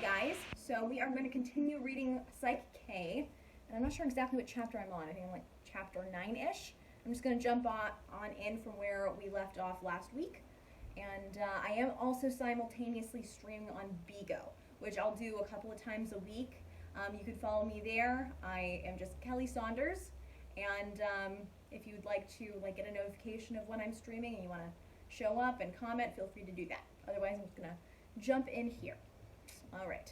guys, so we are going to continue reading Psych K, and I'm not sure exactly what chapter I'm on. I think I'm like chapter 9-ish. I'm just going to jump on in from where we left off last week, and I am also simultaneously streaming on Bigo, which I'll do a couple of times a week. You can follow me there. I am just Kelly Saunders, and if you'd like to get a notification of when I'm streaming and you want to show up and comment, feel free to do that. Otherwise, I'm just going to jump in here. All right.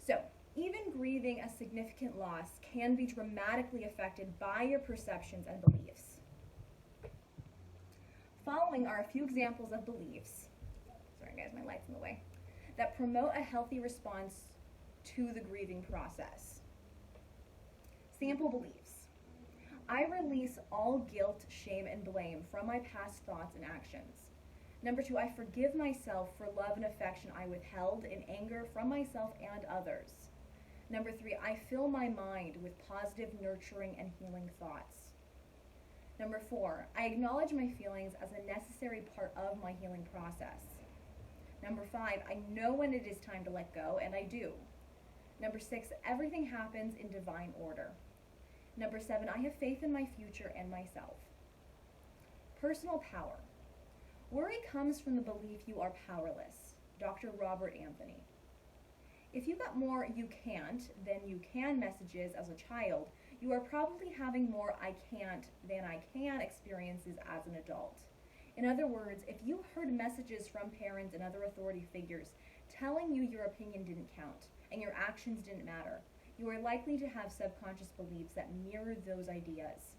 So, even grieving a significant loss can be dramatically affected by your perceptions and beliefs. Following are a few examples of beliefs, sorry guys, my light's in the way, that promote a healthy response to the grieving process. Sample beliefs. I release all guilt, shame, and blame from my past thoughts and actions. Number 2, I forgive myself for love and affection I withheld in anger from myself and others. Number 3, I fill my mind with positive, nurturing, and healing thoughts. Number 4, I acknowledge my feelings as a necessary part of my healing process. Number 5, I know when it is time to let go, and I do. Number 6, everything happens in divine order. Number 7, I have faith in my future and myself. Personal power. Worry comes from the belief you are powerless. Dr. Robert Anthony. If you got more "you can't" than "you can" messages as a child, you are probably having more "I can't" than "I can" experiences as an adult. In other words, if you heard messages from parents and other authority figures telling you your opinion didn't count and your actions didn't matter, you are likely to have subconscious beliefs that mirror those ideas.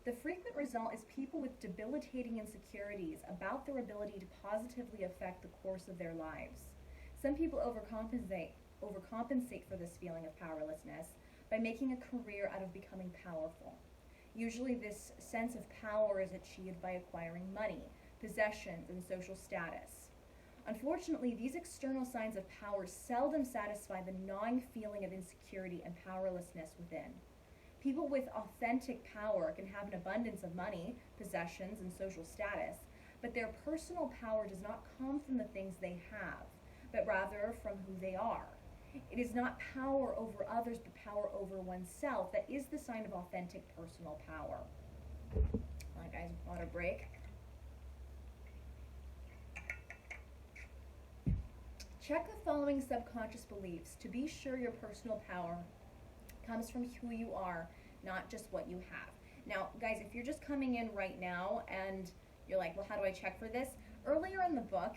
The frequent result is people with debilitating insecurities about their ability to positively affect the course of their lives. Some people overcompensate for this feeling of powerlessness by making a career out of becoming powerful. Usually this sense of power is achieved by acquiring money, possessions, and social status. Unfortunately, these external signs of power seldom satisfy the gnawing feeling of insecurity and powerlessness within. People with authentic power can have an abundance of money, possessions, and social status, but their personal power does not come from the things they have, but rather from who they are. It is not power over others, but power over oneself that is the sign of authentic personal power. All right, guys, water break. Check the following subconscious beliefs to be sure your personal power comes from who you are, not just what you have. Now, guys, if you're just coming in right now and you're like, well, how do I check for this? Earlier in the book,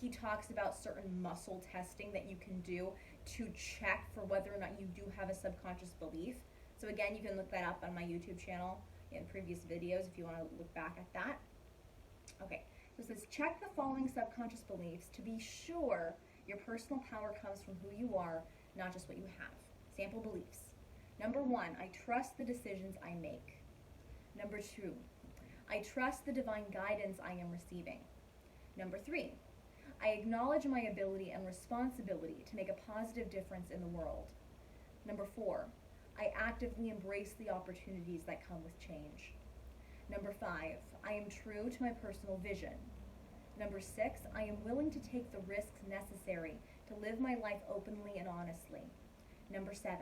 he talks about certain muscle testing that you can do to check for whether or not you do have a subconscious belief. So again, you can look that up on my YouTube channel in previous videos if you want to look back at that. Okay, so it says, check the following subconscious beliefs to be sure your personal power comes from who you are, not just what you have. Sample beliefs. Number 1, I trust the decisions I make. Number 2, I trust the divine guidance I am receiving. Number 3, I acknowledge my ability and responsibility to make a positive difference in the world. Number 4, I actively embrace the opportunities that come with change. Number 5, I am true to my personal vision. Number 6, I am willing to take the risks necessary to live my life openly and honestly. Number 7,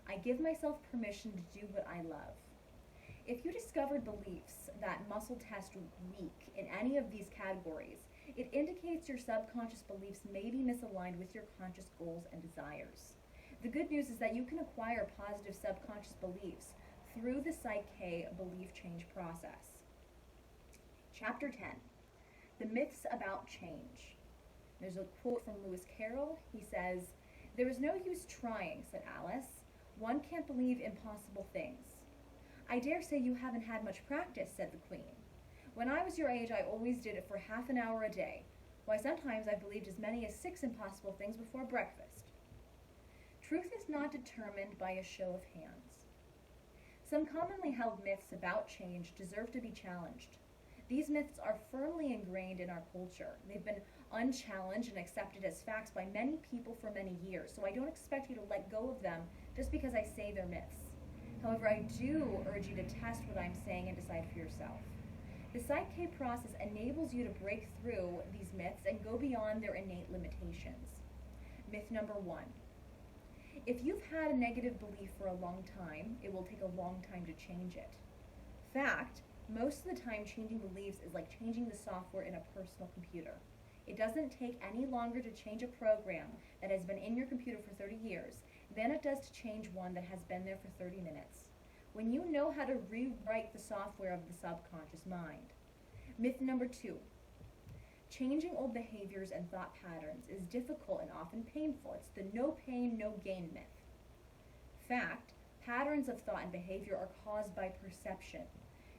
I give myself permission to do what I love. If you discovered beliefs that muscle test weak in any of these categories, it indicates your subconscious beliefs may be misaligned with your conscious goals and desires. The good news is that you can acquire positive subconscious beliefs through the Psych K belief change process. Chapter 10, The Myths About Change. There's a quote from Lewis Carroll. He says, "There is no use trying," said Alice. "One can't believe impossible things." "I dare say you haven't had much practice," said the Queen. "When I was your age, I always did it for half an hour a day. Why, sometimes I believed as many as 6 impossible things before breakfast." Truth is not determined by a show of hands. Some commonly held myths about change deserve to be challenged. These myths are firmly ingrained in our culture. They've been unchallenged and accepted as facts by many people for many years, so I don't expect you to let go of them just because I say they're myths. However, I do urge you to test what I'm saying and decide for yourself. The Psych K process enables you to break through these myths and go beyond their innate limitations. Myth number 1. If you've had a negative belief for a long time, it will take a long time to change it. Fact, most of the time changing beliefs is like changing the software in a personal computer. It doesn't take any longer to change a program that has been in your computer for 30 years than it does to change one that has been there for 30 minutes. When you know how to rewrite the software of the subconscious mind. Myth number 2. Changing old behaviors and thought patterns is difficult and often painful. It's the no pain, no gain myth. Fact, patterns of thought and behavior are caused by perception.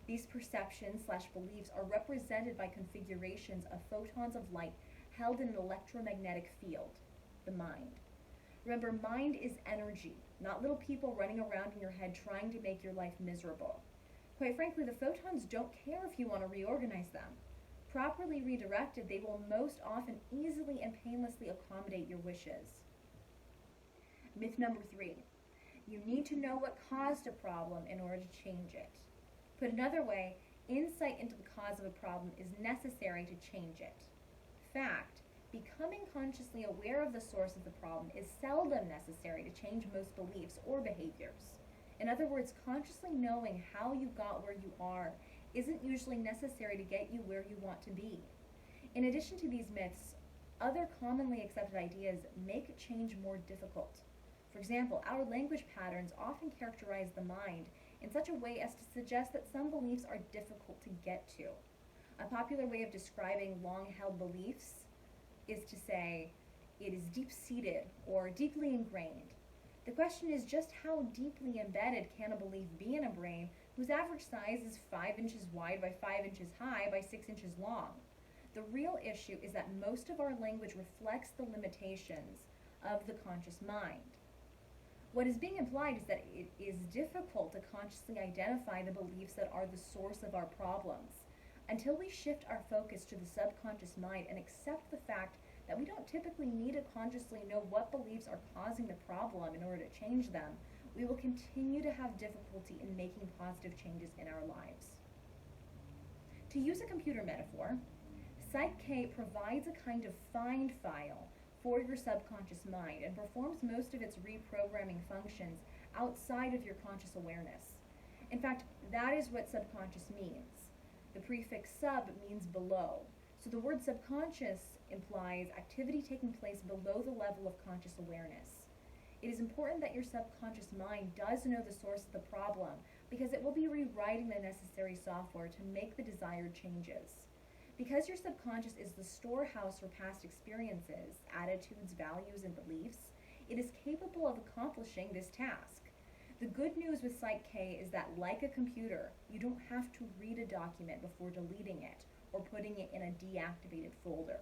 These perceptions/beliefs are represented by configurations of photons of light held in an electromagnetic field, the mind. Remember, mind is energy, not little people running around in your head trying to make your life miserable. Quite frankly, the photons don't care if you want to reorganize them. Properly redirected, they will most often easily and painlessly accommodate your wishes. Myth number 3. You need to know what caused a problem in order to change it. Put another way, insight into the cause of a problem is necessary to change it. Fact, becoming consciously aware of the source of the problem is seldom necessary to change most beliefs or behaviors. In other words, consciously knowing how you got where you are isn't usually necessary to get you where you want to be. In addition to these myths, other commonly accepted ideas make change more difficult. For example, our language patterns often characterize the mind in such a way as to suggest that some beliefs are difficult to get to. A popular way of describing long-held beliefs is to say it is deep-seated or deeply ingrained. The question is just how deeply embedded can a belief be in a brain whose average size is 5 inches wide by 5 inches high by 6 inches long? The real issue is that most of our language reflects the limitations of the conscious mind. What is being implied is that it is difficult to consciously identify the beliefs that are the source of our problems. Until we shift our focus to the subconscious mind and accept the fact that we don't typically need to consciously know what beliefs are causing the problem in order to change them, we will continue to have difficulty in making positive changes in our lives. To use a computer metaphor, Psych provides a kind of find file for your subconscious mind and performs most of its reprogramming functions outside of your conscious awareness. In fact, that is what subconscious means. The prefix sub means below, so the word subconscious implies activity taking place below the level of conscious awareness. It is important that your subconscious mind does know the source of the problem because it will be rewriting the necessary software to make the desired changes. Because your subconscious is the storehouse for past experiences, attitudes, values, and beliefs, it is capable of accomplishing this task. The good news with Psych is that, like a computer, you don't have to read a document before deleting it or putting it in a deactivated folder.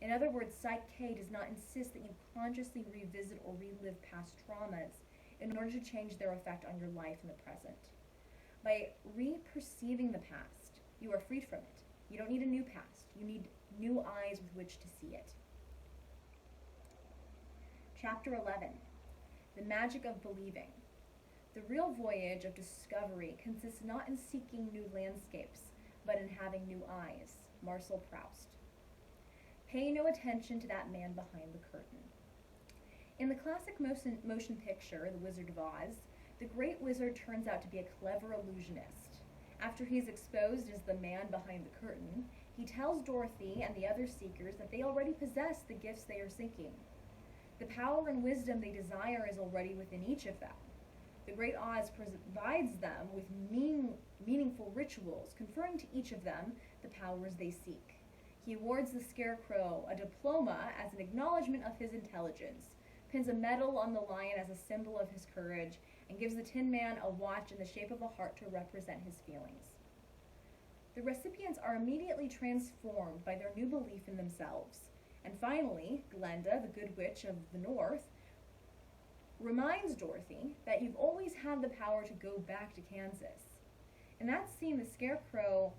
In other words, Psych does not insist that you consciously revisit or relive past traumas in order to change their effect on your life in the present. By re-perceiving the past, you are freed from it. You don't need a new past. You need new eyes with which to see it. Chapter 11. The Magic of Believing. The real voyage of discovery consists not in seeking new landscapes, but in having new eyes. Marcel Proust. Pay no attention to that man behind the curtain. In the classic motion picture, The Wizard of Oz, the great wizard turns out to be a clever illusionist. After he is exposed as the man behind the curtain, he tells Dorothy and the other seekers that they already possess the gifts they are seeking. The power and wisdom they desire is already within each of them. The great Oz provides them with meaningful rituals, conferring to each of them the powers they seek. He awards the Scarecrow a diploma as an acknowledgement of his intelligence, pins a medal on the lion as a symbol of his courage, and gives the Tin Man a watch in the shape of a heart to represent his feelings. The recipients are immediately transformed by their new belief in themselves. And finally, Glenda, the Good Witch of the North, reminds Dorothy that you've always had the power to go back to Kansas. In that scene, the Scarecrow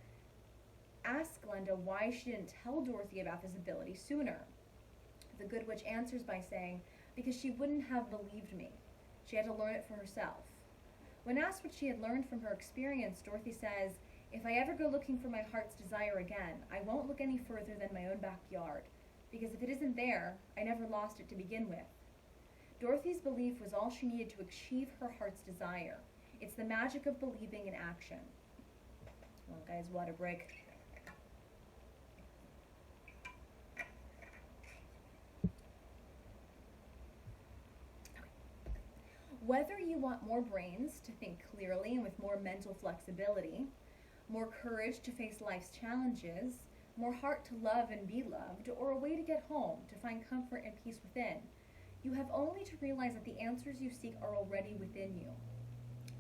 asks Glenda why she didn't tell Dorothy about this ability sooner. The Good Witch answers by saying, because she wouldn't have believed me. She had to learn it for herself. When asked what she had learned from her experience, Dorothy says, if I ever go looking for my heart's desire again, I won't look any further than my own backyard. because if it isn't there, I never lost it to begin with. Dorothy's belief was all she needed to achieve her heart's desire. It's the magic of believing in action. Well, guys, water break. Whether you want more brains to think clearly and with more mental flexibility, more courage to face life's challenges, more heart to love and be loved, or a way to get home, to find comfort and peace within, you have only to realize that the answers you seek are already within you.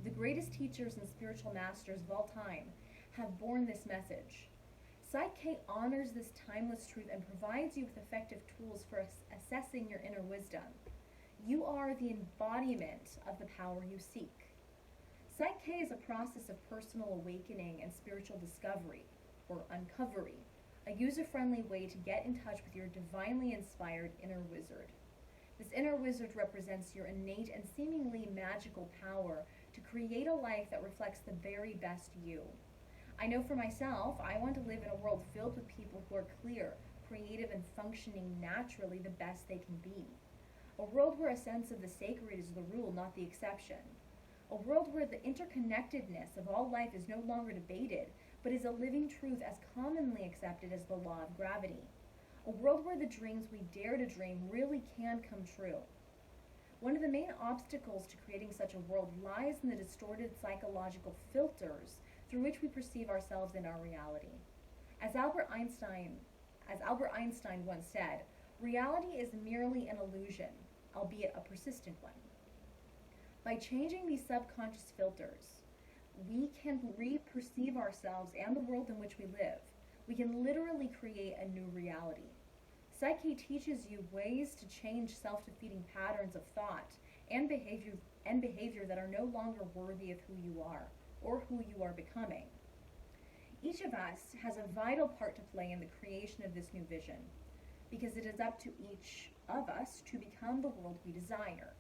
The greatest teachers and spiritual masters of all time have borne this message. Psych honors this timeless truth and provides you with effective tools for assessing your inner wisdom. You are the embodiment of the power you seek. Psych is a process of personal awakening and spiritual discovery, or uncovery, a user-friendly way to get in touch with your divinely inspired inner wizard. This inner wizard represents your innate and seemingly magical power to create a life that reflects the very best you. I know for myself, I want to live in a world filled with people who are clear, creative, and functioning naturally the best they can be. A world where a sense of the sacred is the rule, not the exception. A world where the interconnectedness of all life is no longer debated, but is a living truth as commonly accepted as the law of gravity. A world where the dreams we dare to dream really can come true. One of the main obstacles to creating such a world lies in the distorted psychological filters through which we perceive ourselves and our reality. As Albert Einstein once said, reality is merely an illusion, albeit a persistent one. By changing these subconscious filters, we can re-perceive ourselves and the world in which we live. We can literally create a new reality. Psych teaches you ways to change self-defeating patterns of thought and behavior that are no longer worthy of who you are or who you are becoming. Each of us has a vital part to play in the creation of this new vision, because it is up to each of us to become the world we desire.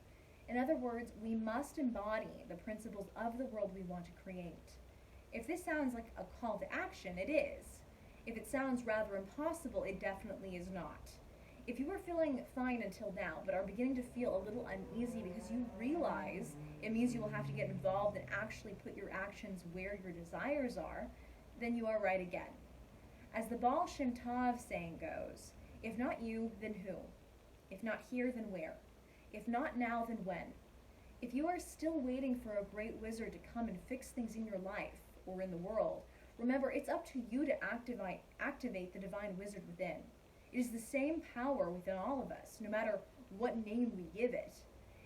In other words, we must embody the principles of the world we want to create. If this sounds like a call to action, it is. If it sounds rather impossible, it definitely is not. If you were feeling fine until now, but are beginning to feel a little uneasy because you realize it means you will have to get involved and actually put your actions where your desires are, then you are right again. As the Baal Shem Tov saying goes, if not you, then who? If not here, then where? If not now, then when? If you are still waiting for a great wizard to come and fix things in your life or in the world, remember, it's up to you to activate the divine wizard within. It is the same power within all of us, no matter what name we give it.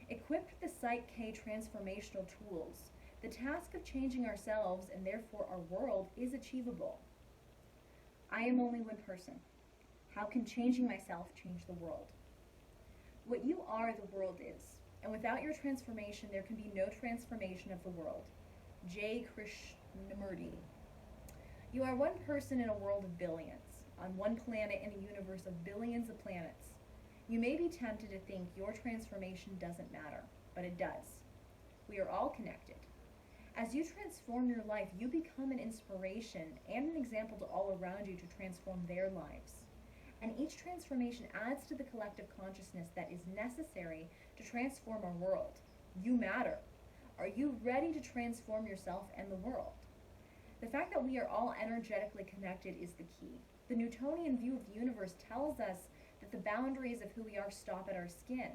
Equipped with the Psych transformational tools, the task of changing ourselves and therefore our world is achievable. I am only one person. How can changing myself change the world? What you are, the world is. And without your transformation, there can be no transformation of the world. J. Krishnamurti. You are one person in a world of billions, on one planet in a universe of billions of planets. You may be tempted to think your transformation doesn't matter, but it does. We are all connected. As you transform your life, you become an inspiration and an example to all around you to transform their lives. And each transformation adds to the collective consciousness that is necessary to transform our world. You matter. Are you ready to transform yourself and the world? The fact that we are all energetically connected is the key. The Newtonian view of the universe tells us that the boundaries of who we are stop at our skin.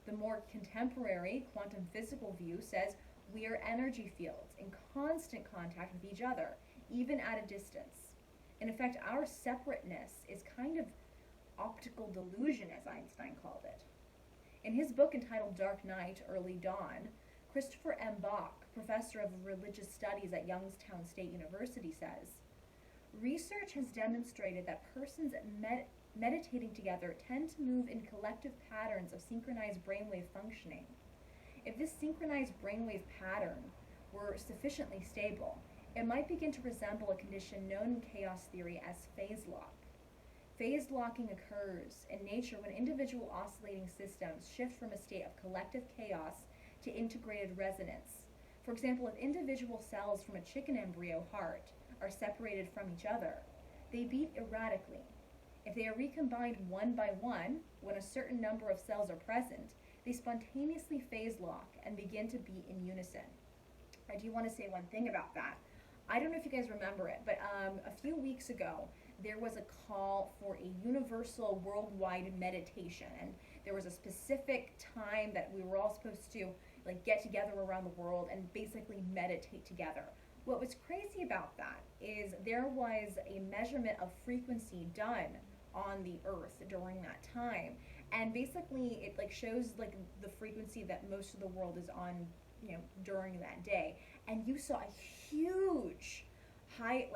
The more contemporary quantum physical view says we are energy fields in constant contact with each other, even at a distance. In effect, our separateness is kind of optical delusion, as Einstein called it. In his book entitled Dark Night, Early Dawn, Christopher M. Bach, professor of religious studies at Youngstown State University, says, research has demonstrated that persons meditating together tend to move in collective patterns of synchronized brainwave functioning. If this synchronized brainwave pattern were sufficiently stable, it might begin to resemble a condition known in chaos theory as phase lock. Phase locking occurs in nature when individual oscillating systems shift from a state of collective chaos to integrated resonance. For example, if individual cells from a chicken embryo heart are separated from each other, they beat erratically. If they are recombined one by one, when a certain number of cells are present, they spontaneously phase lock and begin to beat in unison. I do want to say one thing about that. I don't know if you guys remember it, but a few weeks ago, there was a call for a universal worldwide meditation, and there was a specific time that we were all supposed to like get together around the world and basically meditate together. What was crazy about that is there was a measurement of frequency done on the earth during that time, and basically it like shows like the frequency that most of the world is on, you know, during that day, and you saw a huge high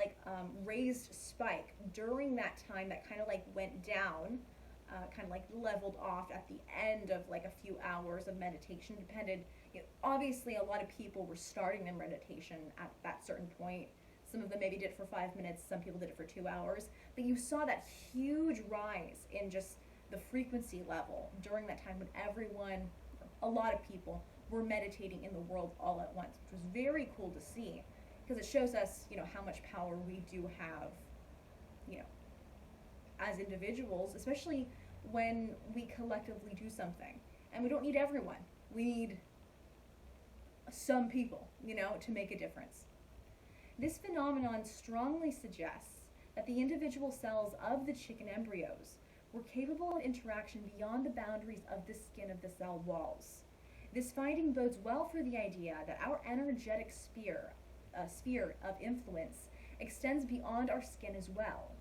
raised spike during that time that kind of like went down, kind of like leveled off at the end of like a few hours of meditation. Depended, you know, obviously a lot of people were starting their meditation at that certain point. Some of them maybe did it for 5 minutes, some people did it for 2 hours, but you saw that huge rise in just the frequency level during that time when everyone, a lot of people, were meditating in the world all at once, which was very cool to see, because it shows us, you know, how much power we do have, you know, as individuals, especially when we collectively do something. And we don't need everyone. We need some people, you know, to make a difference. This phenomenon strongly suggests that the individual cells of the chicken embryos were capable of interaction beyond the boundaries of the skin of the cell walls. This finding bodes well for the idea that our energetic sphere of influence extends beyond our skin as well.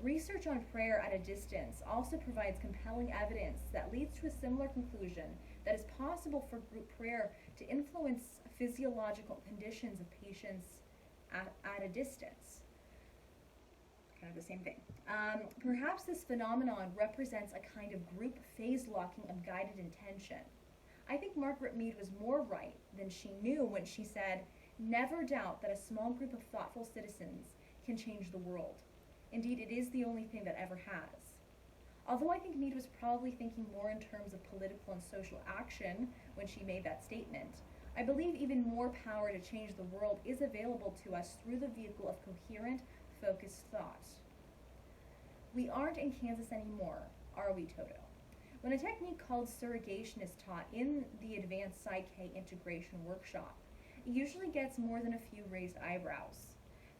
Research on prayer at a distance also provides compelling evidence that leads to a similar conclusion, that it's possible for group prayer to influence physiological conditions of patients at a distance. Kind of the same thing. Perhaps this phenomenon represents a kind of group phase locking of guided intention. I think Margaret Mead was more right than she knew when she said, "Never doubt that a small group of thoughtful citizens can change the world. Indeed, it is the only thing that ever has." Although I think Mead was probably thinking more in terms of political and social action when she made that statement, I believe even more power to change the world is available to us through the vehicle of coherent, focused thought. We aren't in Kansas anymore, are we, Toto? When a technique called surrogation is taught in the Advanced Psych Integration Workshop, it usually gets more than a few raised eyebrows.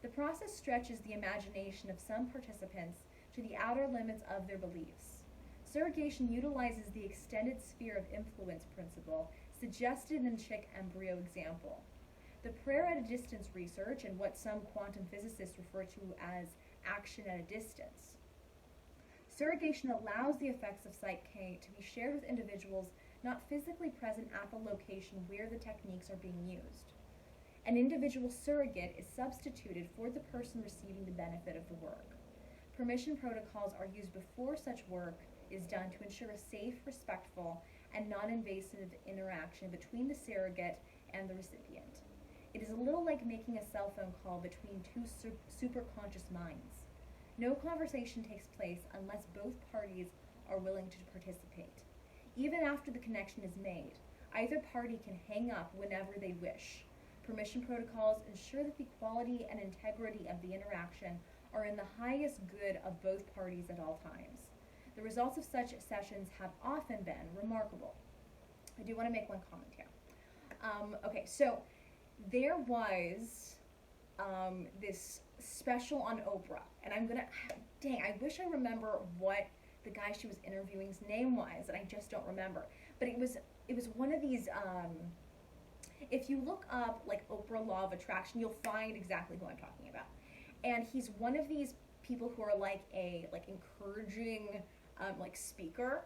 The process stretches the imagination of some participants to the outer limits of their beliefs. Surrogation utilizes the extended sphere of influence principle suggested in the chick embryo example. The prayer at a distance research, and what some quantum physicists refer to as action at a distance. Surrogation allows the effects of Psych K to be shared with individuals not physically present at the location where the techniques are being used. An individual surrogate is substituted for the person receiving the benefit of the work. Permission protocols are used before such work is done to ensure a safe, respectful, and non-invasive interaction between the surrogate and the recipient. It is a little like making a cell phone call between two superconscious minds. No conversation takes place unless both parties are willing to participate. Even after the connection is made, either party can hang up whenever they wish. Permission protocols ensure that the quality and integrity of the interaction are in the highest good of both parties at all times. The results of such sessions have often been remarkable. I do want to make one comment here. Okay, so there was this special on Oprah, and I wish I remember what the guy she was interviewing's name was, and I just don't remember. But it was one of these, if you look up like Oprah Law of Attraction, you'll find exactly who I'm talking about. And he's one of these people who are like a encouraging speaker,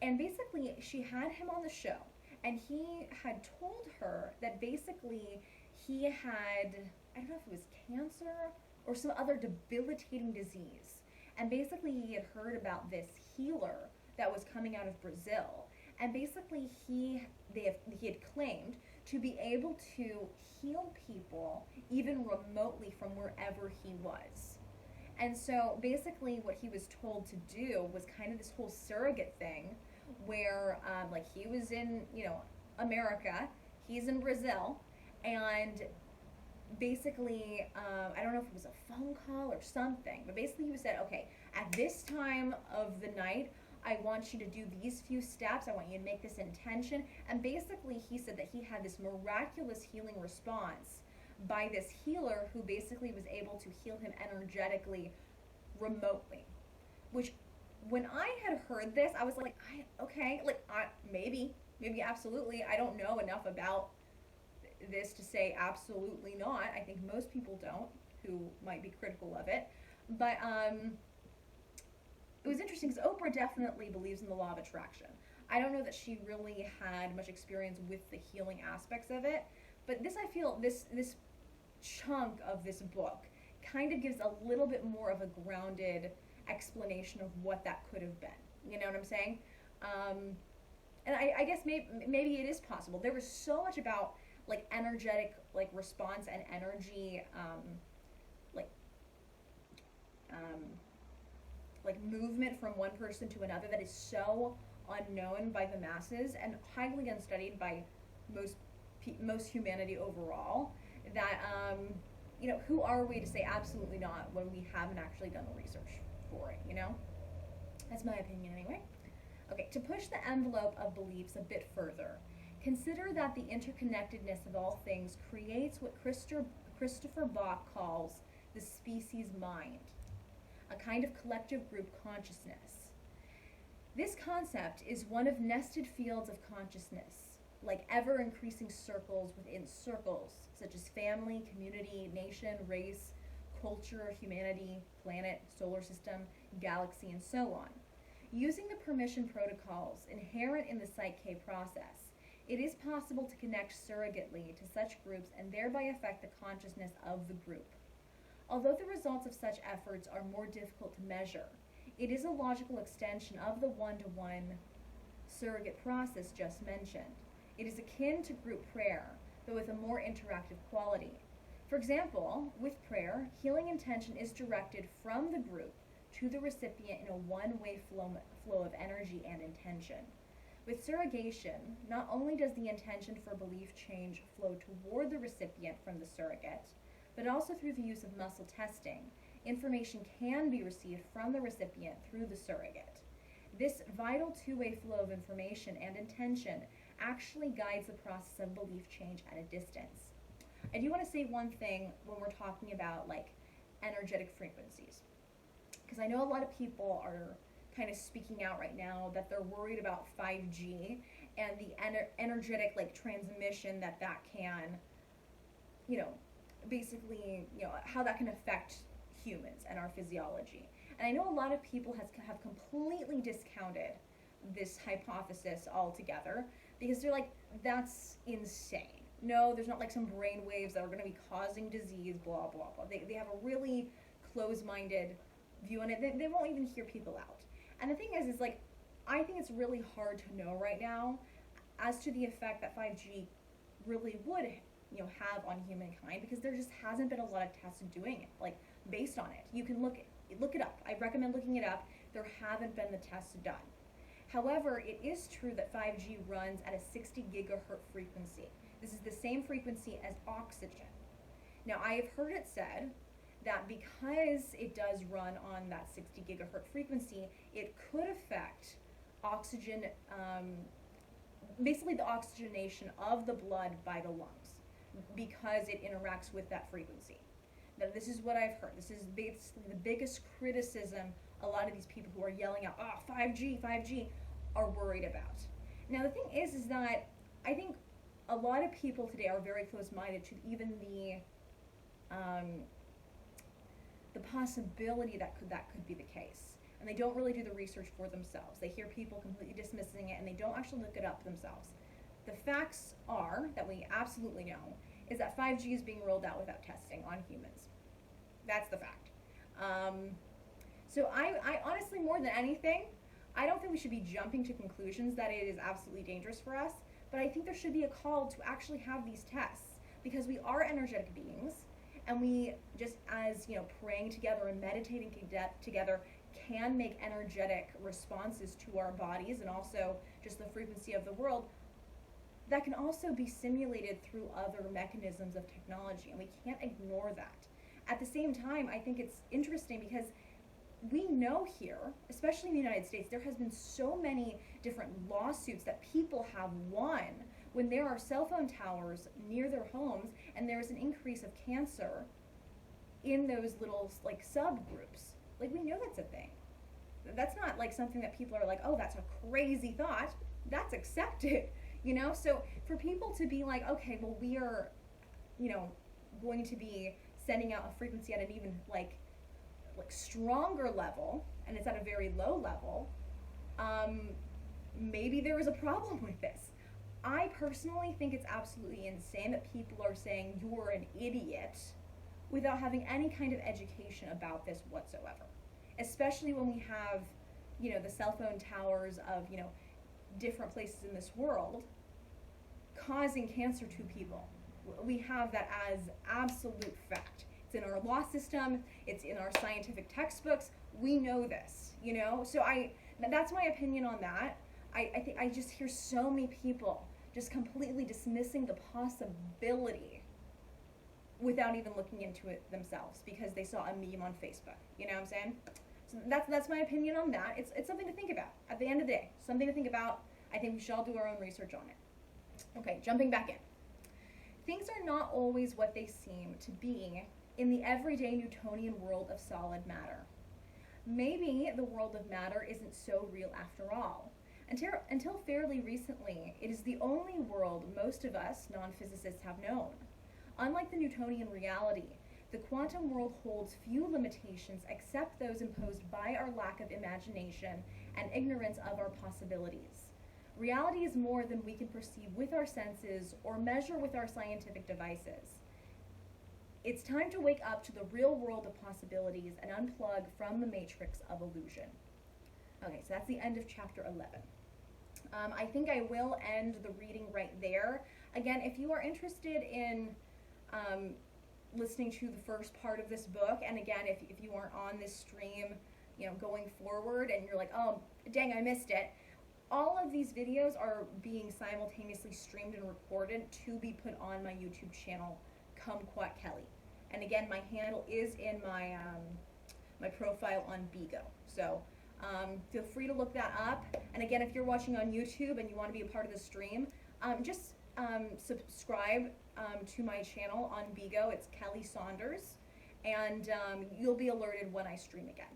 and basically she had him on the show, and he had told her that basically he had, I don't know if it was cancer or some other debilitating disease, and basically he had heard about this healer that was coming out of Brazil, and basically he had claimed to be able to heal people even remotely from wherever he was. And so basically what he was told to do was kind of this whole surrogate thing where he was in, America, he's in Brazil, and basically, I don't know if it was a phone call or something, but basically he said, okay, At this time of the night, I want you to do these few steps. I want you to make this intention. And basically, he said that he had this miraculous healing response by this healer who basically was able to heal him energetically remotely. Which, when I had heard this, I was like, maybe absolutely. I don't know enough about this to say absolutely not. I think most people don't who might be critical of it. But it was interesting because Oprah definitely believes in the law of attraction. I don't know that she really had much experience with the healing aspects of it, but this, I feel, this chunk of this book kind of gives a little bit more of a grounded explanation of what that could have been. You know what I'm saying? And I guess maybe it is possible. There was so much about like energetic like response and energy like movement from one person to another that is so unknown by the masses and highly unstudied by most humanity overall, that who are we to say absolutely not when we haven't actually done the research for it, you know? That's my opinion anyway. Okay, to push the envelope of beliefs a bit further, consider that the interconnectedness of all things creates what Christopher Bach calls the species mind, a kind of collective group consciousness. This concept is one of nested fields of consciousness, like ever-increasing circles within circles, such as family, community, nation, race, culture, humanity, planet, solar system, galaxy, and so on. Using the permission protocols inherent in the Psych process, it is possible to connect surrogately to such groups and thereby affect the consciousness of the group. Although the results of such efforts are more difficult to measure, it is a logical extension of the one-to-one surrogate process just mentioned. It is akin to group prayer, though with a more interactive quality. For example, with prayer, healing intention is directed from the group to the recipient in a one-way flow of energy and intention. With surrogation, not only does the intention for belief change flow toward the recipient from the surrogate, but also through the use of muscle testing, information can be received from the recipient through the surrogate. This vital two-way flow of information and intention actually guides the process of belief change at a distance. I do want to say one thing when we're talking about like energetic frequencies, because I know a lot of people are kind of speaking out right now that they're worried about 5G and the energetic like transmission that can, basically, how that can affect humans and our physiology. And I know a lot of people have completely discounted this hypothesis altogether because they're like, that's insane. No, there's not like some brain waves that are going to be causing disease, blah, blah, blah. They have a really closed-minded view on it. They won't even hear people out. And the thing is like, I think it's really hard to know right now as to the effect that 5G really would have on humankind, because there just hasn't been a lot of tests doing it, like based on it. You can look it up. I recommend looking it up. There haven't been the tests done. However, it is true that 5G runs at a 60 gigahertz frequency. This is the same frequency as oxygen. Now, I have heard it said that because it does run on that 60 gigahertz frequency, it could affect oxygen, basically the oxygenation of the blood by the lungs, because it interacts with that frequency. Now, this is what I've heard. This is basically the biggest criticism a lot of these people who are yelling out, 5G, are worried about. Now, the thing is that I think a lot of people today are very close-minded to even the possibility that could be the case. And they don't really do the research for themselves. They hear people completely dismissing it, and they don't actually look it up themselves. The facts are, that we absolutely know, is that 5G is being rolled out without testing on humans. That's the fact. So I honestly, more than anything, I don't think we should be jumping to conclusions that it is absolutely dangerous for us, but I think there should be a call to actually have these tests, because we are energetic beings, and we, just as praying together and meditating together can make energetic responses to our bodies and also just the frequency of the world, that can also be simulated through other mechanisms of technology, and we can't ignore that. At the same time, I think it's interesting because we know here, especially in the United States, there has been so many different lawsuits that people have won when there are cell phone towers near their homes and there's an increase of cancer in those little like subgroups. Like, we know that's a thing. That's not like something that people are like, oh, that's a crazy thought. That's accepted, you know? So for people to be like, okay, well, we are, you know, going to be sending out a frequency at an even like stronger level, and it's at a very low level, maybe there is a problem with this. I personally think it's absolutely insane that people are saying you're an idiot without having any kind of education about this whatsoever. Especially when we have, you know, the cell phone towers of, you know, different places in this world causing cancer to people. We have that as absolute fact. It's in our law system, it's in our scientific textbooks. We know this, you know? So that's my opinion on that. I think I just hear so many people just completely dismissing the possibility without even looking into it themselves because they saw a meme on Facebook. You know what I'm saying? So that's my opinion on that. It's something to think about. At the end of the day, something to think about. I think we should all do our own research on it. Okay, jumping back in. Things are not always what they seem to be in the everyday Newtonian world of solid matter. Maybe the world of matter isn't so real after all. Until fairly recently, it is the only world most of us non-physicists have known. Unlike the Newtonian reality, the quantum world holds few limitations except those imposed by our lack of imagination and ignorance of our possibilities. Reality is more than we can perceive with our senses or measure with our scientific devices. It's time to wake up to the real world of possibilities and unplug from the matrix of illusion. Okay, so that's the end of chapter 11. I think I will end the reading right there. Again, if you are interested in listening to the first part of this book, and again, if you aren't on this stream, you know, going forward, and you're like, oh, dang, I missed it, all of these videos are being simultaneously streamed and recorded to be put on my YouTube channel, Kumquat Kelly. And again, my handle is in my my profile on Bigo. So feel free to look that up. And again, if you're watching on YouTube and you want to be a part of the stream, just subscribe to my channel on Bigo. It's Kelly Saunders, and you'll be alerted when I stream again.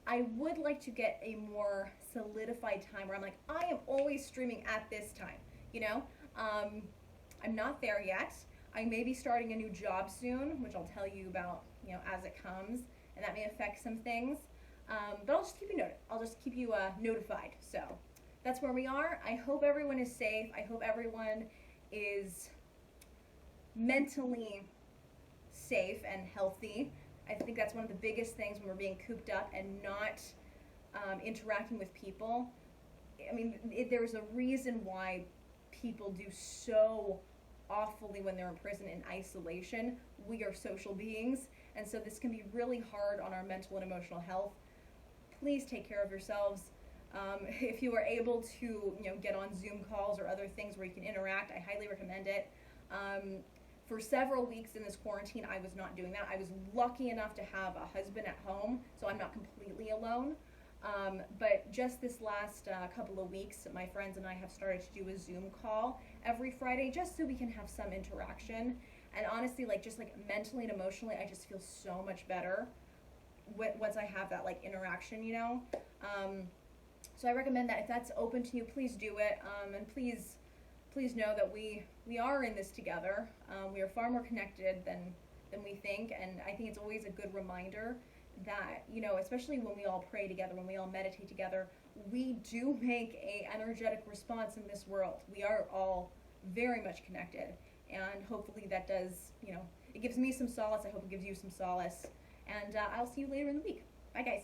I would like to get a more solidified time where I'm like, I am always streaming at this time, you know? I'm not there yet. I may be starting a new job soon, which I'll tell you about, you know, as it comes, and that may affect some things. But I'll just keep you noted. I'll just keep you notified. So that's where we are. I hope everyone is safe. I hope everyone is mentally safe and healthy. I think that's one of the biggest things when we're being cooped up and not interacting with people. I mean, there's a reason why people do so awfully when they're in prison in isolation. We are social beings, and so this can be really hard on our mental and emotional health. Please take care of yourselves. If you are able to, you know, get on Zoom calls or other things where you can interact, I highly recommend it. For several weeks in this quarantine, I was not doing that. I was lucky enough to have a husband at home, so I'm not completely alone. But just this last couple of weeks, my friends and I have started to do a Zoom call every Friday just so we can have some interaction. And honestly, just mentally and emotionally, I just feel so much better once I have that interaction, you know. So I recommend that if that's open to you, please do it. And please know that we are in this together. We are far more connected than we think, and I think it's always a good reminder that, you know, especially when we all pray together, when we all meditate together, we do make a energetic response in this world. We are all very much connected, and hopefully that does, you know, it gives me some solace. I hope it gives you some solace, and I'll see you later in the week. Bye, guys.